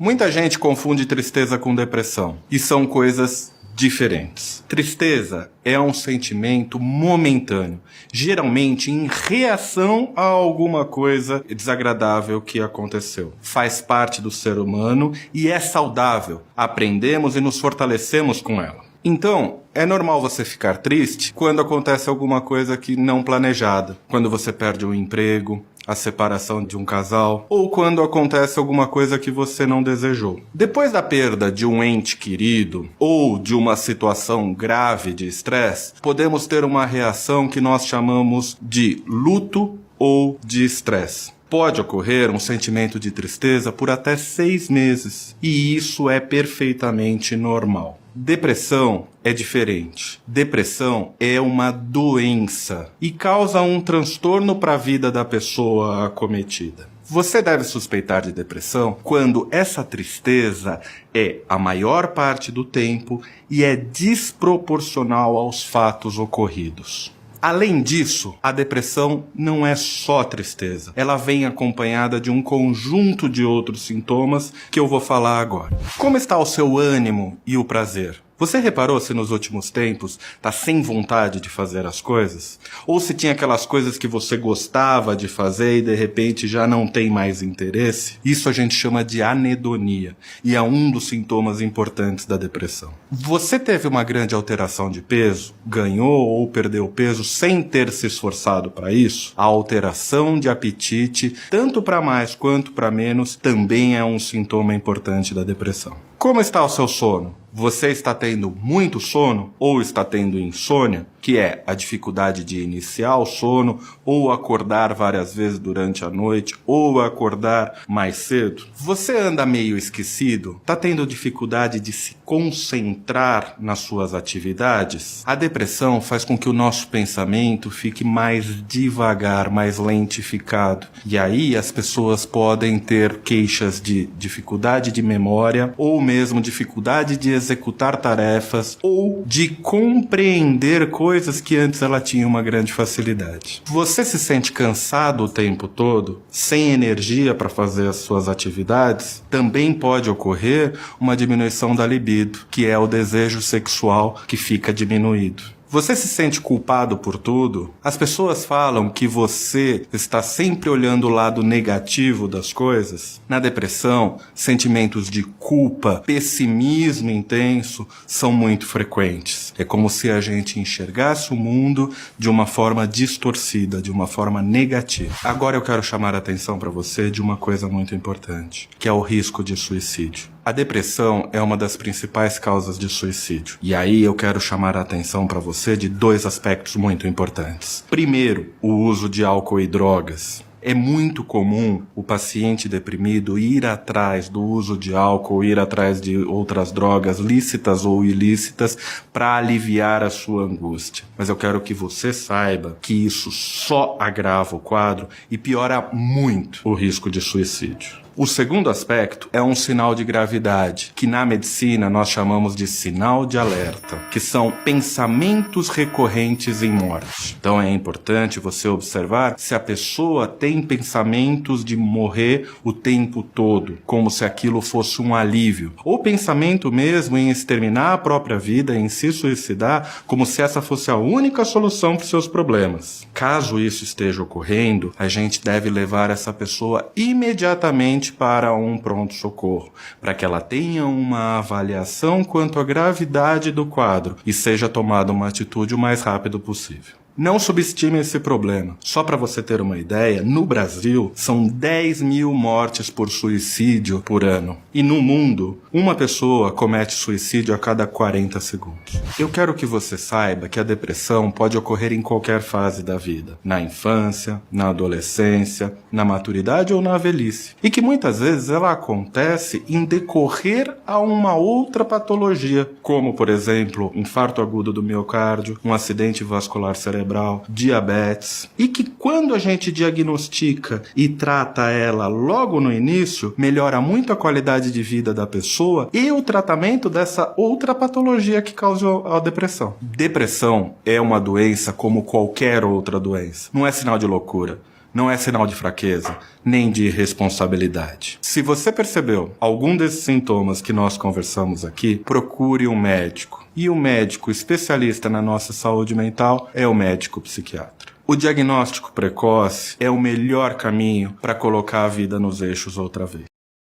Muita gente confunde tristeza com depressão, e são coisas diferentes. Tristeza é um sentimento momentâneo, geralmente em reação a alguma coisa desagradável que aconteceu. Faz parte do ser humano e é saudável. Aprendemos e nos fortalecemos com ela. Então, é normal você ficar triste quando acontece alguma coisa que não planejada. Quando você perde um emprego, a separação de um casal, ou quando acontece alguma coisa que você não desejou. Depois da perda de um ente querido, ou de uma situação grave de estresse, podemos ter uma reação que nós chamamos de luto ou de estresse. Pode ocorrer um sentimento de tristeza por até 6 meses, e isso é perfeitamente normal. Depressão é diferente. Depressão é uma doença e causa um transtorno para a vida da pessoa acometida. Você deve suspeitar de depressão quando essa tristeza é a maior parte do tempo e é desproporcional aos fatos ocorridos. Além disso, a depressão não é só tristeza. Ela vem acompanhada de um conjunto de outros sintomas que eu vou falar agora. Como está o seu ânimo e o prazer? Você reparou se nos últimos tempos está sem vontade de fazer as coisas? Ou se tinha aquelas coisas que você gostava de fazer e de repente já não tem mais interesse? Isso a gente chama de anedonia e é um dos sintomas importantes da depressão. Você teve uma grande alteração de peso? Ganhou ou perdeu peso sem ter se esforçado para isso? A alteração de apetite, tanto para mais quanto para menos, também é um sintoma importante da depressão. Como está o seu sono? Você está tendo muito sono ou está tendo insônia, que é a dificuldade de iniciar o sono ou acordar várias vezes durante a noite ou acordar mais cedo? Você anda meio esquecido? Está tendo dificuldade de se concentrar nas suas atividades? A depressão faz com que o nosso pensamento fique mais devagar, mais lentificado. E aí as pessoas podem ter queixas de dificuldade de memória ou mesmo dificuldade de executar tarefas ou de compreender coisas que antes ela tinha uma grande facilidade. Você se sente cansado o tempo todo, sem energia para fazer as suas atividades? Também pode ocorrer uma diminuição da libido, que é o desejo sexual que fica diminuído. Você se sente culpado por tudo? As pessoas falam que você está sempre olhando o lado negativo das coisas. Na depressão, sentimentos de culpa, pessimismo intenso são muito frequentes. É como se a gente enxergasse o mundo de uma forma distorcida, de uma forma negativa. Agora eu quero chamar a atenção para você de uma coisa muito importante, que é o risco de suicídio. A depressão é uma das principais causas de suicídio. E aí eu quero chamar a atenção para você de 2 aspectos muito importantes. Primeiro, o uso de álcool e drogas. É muito comum o paciente deprimido ir atrás do uso de álcool, ir atrás de outras drogas lícitas ou ilícitas para aliviar a sua angústia. Mas eu quero que você saiba que isso só agrava o quadro e piora muito o risco de suicídio. O segundo aspecto é um sinal de gravidade, que na medicina nós chamamos de sinal de alerta, que são pensamentos recorrentes em morte. Então é importante você observar se a pessoa tem pensamentos de morrer o tempo todo, como se aquilo fosse um alívio, ou pensamento mesmo em exterminar a própria vida, em se suicidar, como se essa fosse a única solução para os seus problemas. Caso isso esteja ocorrendo, a gente deve levar essa pessoa imediatamente para um pronto-socorro, para que ela tenha uma avaliação quanto à gravidade do quadro e seja tomada uma atitude o mais rápido possível. Não subestime esse problema. Só para você ter uma ideia, no Brasil são 10 mil mortes por suicídio por ano. E no mundo, uma pessoa comete suicídio a cada 40 segundos. Eu quero que você saiba que a depressão pode ocorrer em qualquer fase da vida. Na infância, na adolescência, na maturidade ou na velhice. E que muitas vezes ela acontece em decorrer a uma outra patologia, como, por exemplo, infarto agudo do miocárdio, um acidente vascular cerebral, diabetes, e que quando a gente diagnostica e trata ela logo no início, melhora muito a qualidade de vida da pessoa e o tratamento dessa outra patologia que causou a depressão. Depressão é uma doença como qualquer outra doença. Não é sinal de loucura. não é sinal de fraqueza, nem de irresponsabilidade. Se você percebeu algum desses sintomas que nós conversamos aqui, procure um médico. E o médico especialista na nossa saúde mental é o médico psiquiatra. O diagnóstico precoce é o melhor caminho para colocar a vida nos eixos outra vez.